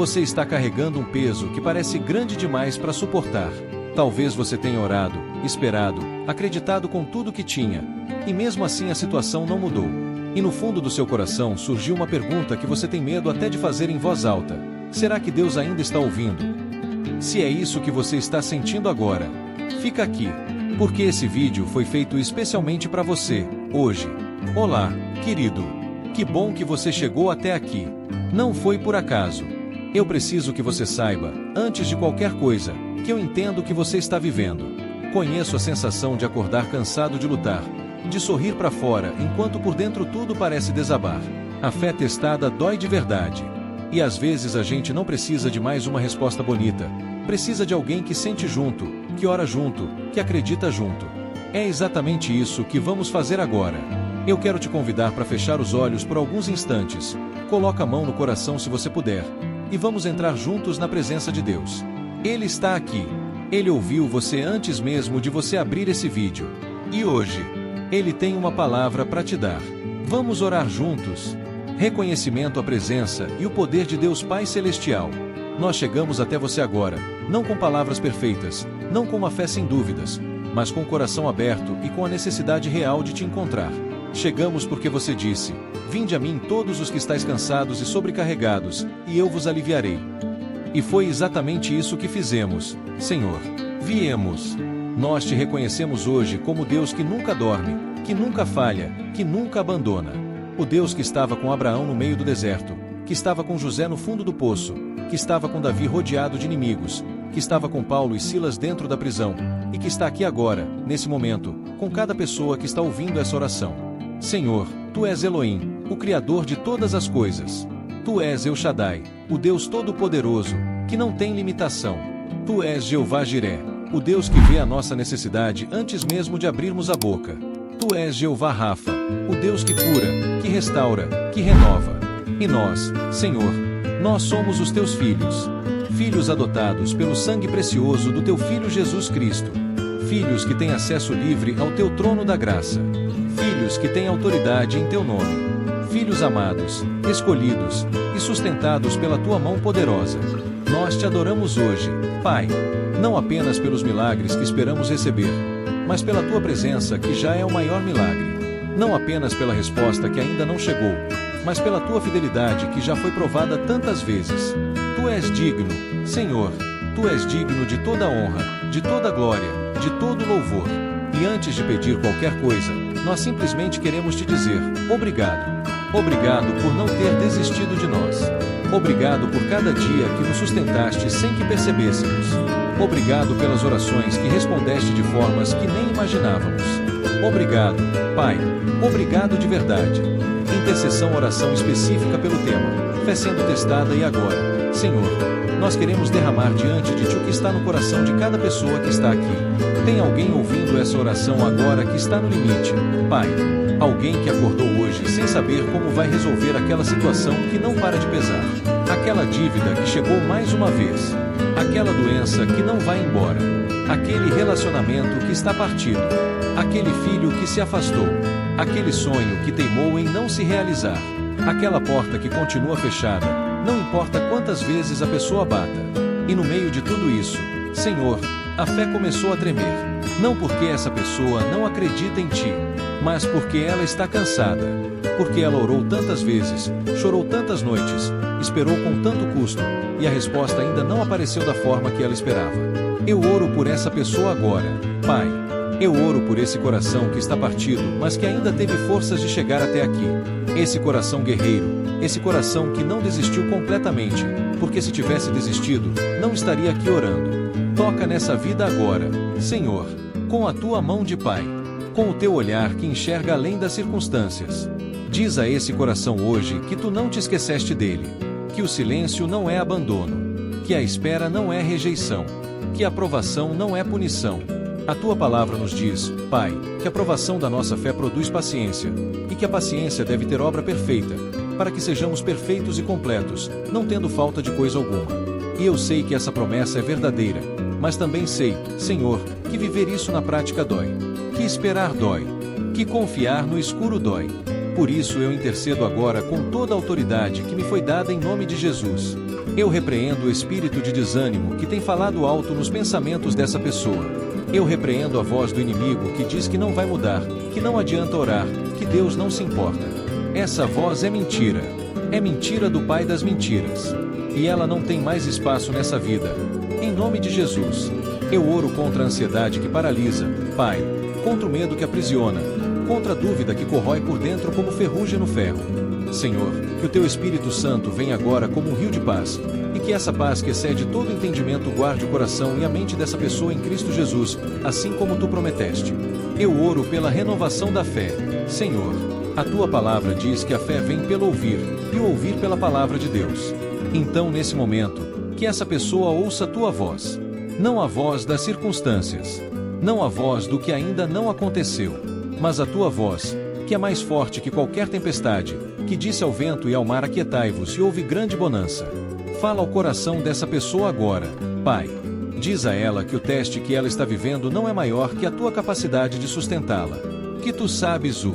Você está carregando um peso que parece grande demais para suportar. Talvez você tenha orado, esperado, acreditado com tudo que tinha, e mesmo assim a situação não mudou. E no fundo do seu coração surgiu uma pergunta que você tem medo até de fazer em voz alta: será que Deus ainda está ouvindo? Se é isso que você está sentindo agora, fica aqui, porque esse vídeo foi feito especialmente para você, hoje. Olá, querido. Que bom que você chegou até aqui. Não foi por acaso. Eu preciso que você saiba, antes de qualquer coisa, que eu entendo o que você está vivendo. Conheço a sensação de acordar cansado de lutar, de sorrir para fora enquanto por dentro tudo parece desabar. A fé testada dói de verdade. E às vezes a gente não precisa de mais uma resposta bonita. Precisa de alguém que sente junto, que ora junto, que acredita junto. É exatamente isso que vamos fazer agora. Eu quero te convidar para fechar os olhos por alguns instantes. Coloca a mão no coração se você puder. E vamos entrar juntos na presença de Deus. Ele está aqui. Ele ouviu você antes mesmo de você abrir esse vídeo. E hoje, Ele tem uma palavra para te dar. Vamos orar juntos. Reconhecimento à presença e o poder de Deus Pai Celestial. Nós chegamos até você agora, não com palavras perfeitas, não com uma fé sem dúvidas, mas com o coração aberto e com a necessidade real de te encontrar. Chegamos porque você disse: vinde a mim todos os que estáis cansados e sobrecarregados, e eu vos aliviarei. E foi exatamente isso que fizemos, Senhor. Viemos. Nós te reconhecemos hoje como Deus que nunca dorme, que nunca falha, que nunca abandona. O Deus que estava com Abraão no meio do deserto, que estava com José no fundo do poço, que estava com Davi rodeado de inimigos, que estava com Paulo e Silas dentro da prisão, e que está aqui agora, nesse momento, com cada pessoa que está ouvindo essa oração. Senhor, Tu és Elohim, o Criador de todas as coisas. Tu és El Shaddai, o Deus Todo-Poderoso, que não tem limitação. Tu és Jeová Jiré, o Deus que vê a nossa necessidade antes mesmo de abrirmos a boca. Tu és Jeová Rafa, o Deus que cura, que restaura, que renova. E nós, Senhor, nós somos os Teus filhos. Filhos adotados pelo sangue precioso do Teu Filho Jesus Cristo. Filhos que têm acesso livre ao Teu trono da graça. Filhos que têm autoridade em Teu nome. Filhos amados, escolhidos e sustentados pela Tua mão poderosa. Nós Te adoramos hoje, Pai, não apenas pelos milagres que esperamos receber, mas pela Tua presença que já é o maior milagre. Não apenas pela resposta que ainda não chegou, mas pela Tua fidelidade que já foi provada tantas vezes. Tu és digno, Senhor, Tu és digno de toda honra, de toda glória, de todo louvor. E antes de pedir qualquer coisa, nós simplesmente queremos Te dizer: obrigado. Obrigado por não ter desistido de nós. Obrigado por cada dia que nos sustentaste sem que percebêssemos. Obrigado pelas orações que respondeste de formas que nem imaginávamos. Obrigado, Pai. Obrigado de verdade. Intercessão, oração específica pelo tema. Fé sendo testada. E agora, Senhor, nós queremos derramar diante de Ti o que está no coração de cada pessoa que está aqui. Tem alguém ouvindo essa oração agora que está no limite, Pai? Alguém que acordou hoje sem saber como vai resolver aquela situação que não para de pesar. Aquela dívida que chegou mais uma vez. Aquela doença que não vai embora. Aquele relacionamento que está partido. Aquele filho que se afastou. Aquele sonho que teimou em não se realizar. Aquela porta que continua fechada, não importa quantas vezes a pessoa bata. E no meio de tudo isso, Senhor, a fé começou a tremer. Não porque essa pessoa não acredita em Ti, mas porque ela está cansada. Porque ela orou tantas vezes, chorou tantas noites, esperou com tanto custo, e a resposta ainda não apareceu da forma que ela esperava. Eu oro por essa pessoa agora, Pai. Eu oro por esse coração que está partido, mas que ainda teve forças de chegar até aqui. Esse coração guerreiro, esse coração que não desistiu completamente, porque se tivesse desistido, não estaria aqui orando. Toca nessa vida agora, Senhor, com a Tua mão de Pai, com o Teu olhar que enxerga além das circunstâncias. Diz a esse coração hoje que Tu não te esqueceste dele, que o silêncio não é abandono, que a espera não é rejeição, que a aprovação não é punição. A Tua palavra nos diz, Pai, que a provação da nossa fé produz paciência, e que a paciência deve ter obra perfeita, para que sejamos perfeitos e completos, não tendo falta de coisa alguma. E eu sei que essa promessa é verdadeira, mas também sei, Senhor, que viver isso na prática dói, que esperar dói, que confiar no escuro dói. Por isso eu intercedo agora com toda a autoridade que me foi dada em nome de Jesus. Eu repreendo o espírito de desânimo que tem falado alto nos pensamentos dessa pessoa. Eu repreendo a voz do inimigo que diz que não vai mudar, que não adianta orar, que Deus não se importa. Essa voz é mentira. É mentira do pai das mentiras. E ela não tem mais espaço nessa vida. Em nome de Jesus, eu oro contra a ansiedade que paralisa, Pai, contra o medo que aprisiona, contra a dúvida que corrói por dentro como ferrugem no ferro. Senhor, que o Teu Espírito Santo venha agora como um rio de paz, e que essa paz que excede todo entendimento guarde o coração e a mente dessa pessoa em Cristo Jesus, assim como Tu prometeste. Eu oro pela renovação da fé. Senhor, a Tua palavra diz que a fé vem pelo ouvir, e o ouvir pela palavra de Deus. Então, nesse momento, que essa pessoa ouça a Tua voz. Não a voz das circunstâncias. Não a voz do que ainda não aconteceu. Mas a Tua voz, que é mais forte que qualquer tempestade, que disse ao vento e ao mar: aquietai-vos, e houve grande bonança. Fala ao coração dessa pessoa agora, Pai. Diz a ela que o teste que ela está vivendo não é maior que a Tua capacidade de sustentá-la. Que Tu sabes o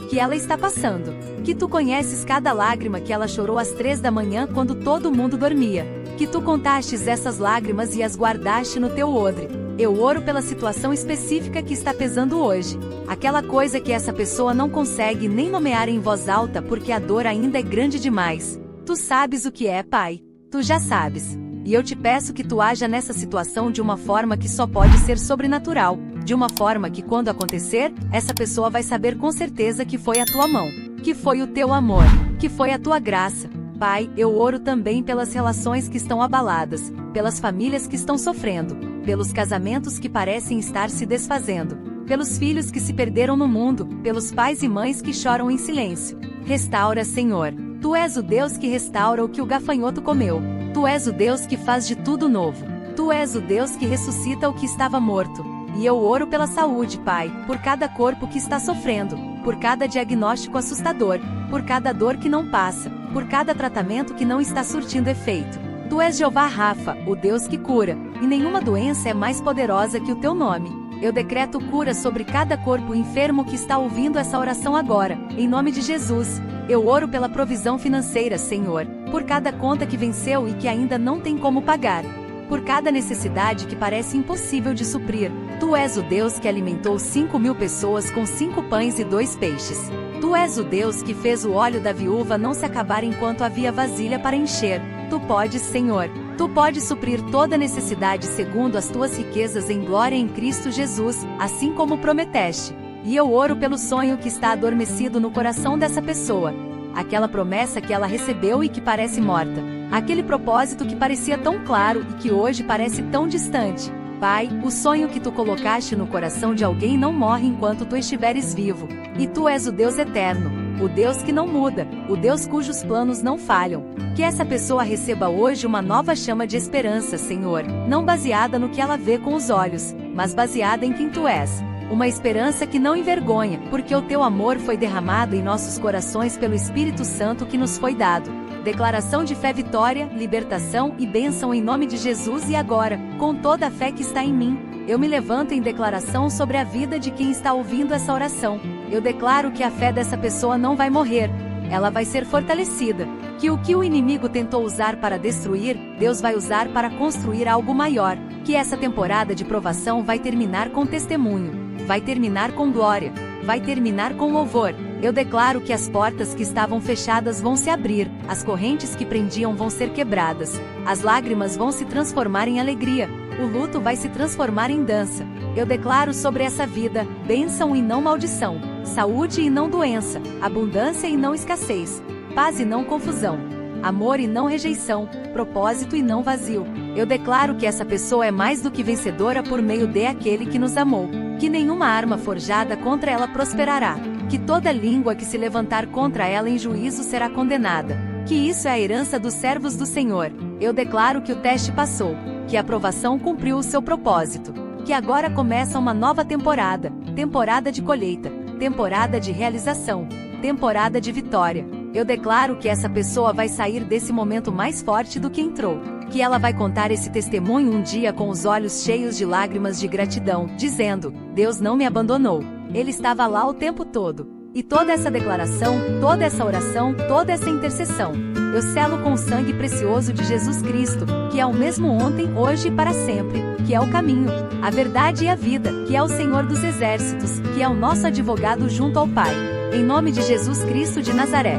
que ela está passando. Que Tu conheces cada lágrima que ela chorou às 3 da manhã quando todo mundo dormia. Que Tu contastes essas lágrimas e as guardaste no Teu odre. Eu oro pela situação específica que está pesando hoje. Aquela coisa que essa pessoa não consegue nem nomear em voz alta porque a dor ainda é grande demais. Tu sabes o que é, Pai. Tu já sabes. E eu te peço que Tu haja nessa situação de uma forma que só pode ser sobrenatural. De uma forma que quando acontecer, essa pessoa vai saber com certeza que foi a Tua mão. Que foi o Teu amor. Que foi a Tua graça. Pai, eu oro também pelas relações que estão abaladas, pelas famílias que estão sofrendo, pelos casamentos que parecem estar se desfazendo, pelos filhos que se perderam no mundo, pelos pais e mães que choram em silêncio. Restaura, Senhor. Tu és o Deus que restaura o que o gafanhoto comeu. Tu és o Deus que faz de tudo novo. Tu és o Deus que ressuscita o que estava morto. E eu oro pela saúde, Pai, por cada corpo que está sofrendo, por cada diagnóstico assustador, por cada dor que não passa, por cada tratamento que não está surtindo efeito. Tu és Jeová Rafa, o Deus que cura, e nenhuma doença é mais poderosa que o Teu nome. Eu decreto cura sobre cada corpo enfermo que está ouvindo essa oração agora, em nome de Jesus. Eu oro pela provisão financeira, Senhor, por cada conta que venceu e que ainda não tem como pagar. Por cada necessidade que parece impossível de suprir. Tu és o Deus que alimentou 5.000 pessoas com 5 pães e 2 peixes. Tu és o Deus que fez o óleo da viúva não se acabar enquanto havia vasilha para encher. Tu podes, Senhor. Tu podes suprir toda necessidade segundo as Tuas riquezas em glória em Cristo Jesus, assim como prometeste. E eu oro pelo sonho que está adormecido no coração dessa pessoa. Aquela promessa que ela recebeu e que parece morta. Aquele propósito que parecia tão claro e que hoje parece tão distante. Pai, o sonho que Tu colocaste no coração de alguém não morre enquanto Tu estiveres vivo. E Tu és o Deus eterno, o Deus que não muda, o Deus cujos planos não falham. Que essa pessoa receba hoje uma nova chama de esperança, Senhor, não baseada no que ela vê com os olhos, mas baseada em quem Tu és. Uma esperança que não envergonha, porque o Teu amor foi derramado em nossos corações pelo Espírito Santo que nos foi dado. Declaração de fé, vitória, libertação e bênção em nome de Jesus. E agora, com toda a fé que está em mim, eu me levanto em declaração sobre a vida de quem está ouvindo essa oração. Eu declaro que a fé dessa pessoa não vai morrer, ela vai ser fortalecida. Que o inimigo tentou usar para destruir, Deus vai usar para construir algo maior. Que essa temporada de provação vai terminar com testemunho, vai terminar com glória, vai terminar com louvor. Eu declaro que as portas que estavam fechadas vão se abrir, as correntes que prendiam vão ser quebradas, as lágrimas vão se transformar em alegria, o luto vai se transformar em dança. Eu declaro sobre essa vida, bênção e não maldição, saúde e não doença, abundância e não escassez, paz e não confusão, amor e não rejeição, propósito e não vazio. Eu declaro que essa pessoa é mais do que vencedora por meio de aquele que nos amou. Que nenhuma arma forjada contra ela prosperará. Que toda língua que se levantar contra ela em juízo será condenada. Que isso é a herança dos servos do Senhor. Eu declaro que o teste passou, que a aprovação cumpriu o seu propósito. Que agora começa uma nova temporada, temporada de colheita, temporada de realização, temporada de vitória. Eu declaro que essa pessoa vai sair desse momento mais forte do que entrou. Que ela vai contar esse testemunho um dia com os olhos cheios de lágrimas de gratidão, dizendo: Deus não me abandonou. Ele estava lá o tempo todo. E toda essa declaração, toda essa oração, toda essa intercessão, Eu selo com o sangue precioso de Jesus Cristo, que é o mesmo ontem, hoje e para sempre, que é o caminho, a verdade e a vida, que é o Senhor dos Exércitos, que é o nosso advogado junto ao Pai. Em nome de Jesus Cristo de Nazaré,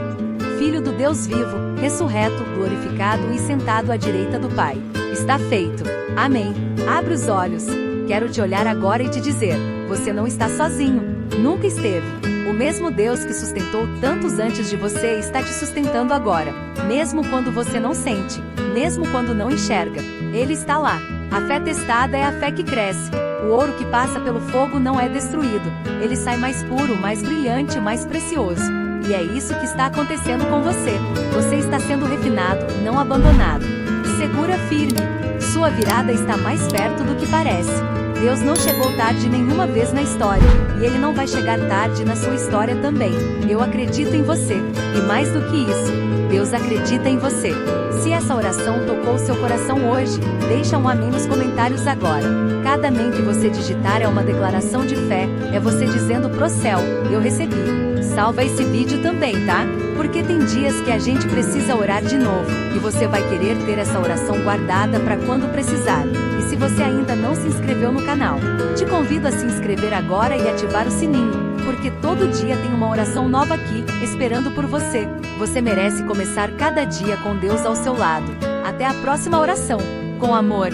Filho do Deus vivo, ressurreto, glorificado e sentado à direita do Pai. Está feito. Amém. Abre os olhos. Quero te olhar agora e te dizer: você não está sozinho. Nunca esteve. O mesmo Deus que sustentou tantos antes de você está te sustentando agora. Mesmo quando você não sente, mesmo quando não enxerga, Ele está lá. A fé testada é a fé que cresce. O ouro que passa pelo fogo não é destruído. Ele sai mais puro, mais brilhante, mais precioso. E é isso que está acontecendo com você. Você está sendo refinado, não abandonado. Segura firme. Sua virada está mais perto do que parece. Deus não chegou tarde nenhuma vez na história, e Ele não vai chegar tarde na sua história também. Eu acredito em você, e mais do que isso, Deus acredita em você. Se essa oração tocou seu coração hoje, deixa um amém nos comentários agora. Cada amém que você digitar é uma declaração de fé, é você dizendo pro céu: eu recebi. Salva esse vídeo também, tá? Porque tem dias que a gente precisa orar de novo, e você vai querer ter essa oração guardada para quando precisar. E se você ainda não se inscreveu no canal, te convido a se inscrever agora e ativar o sininho, porque todo dia tem uma oração nova aqui, esperando por você. Você merece começar cada dia com Deus ao seu lado. Até a próxima oração. Com amor.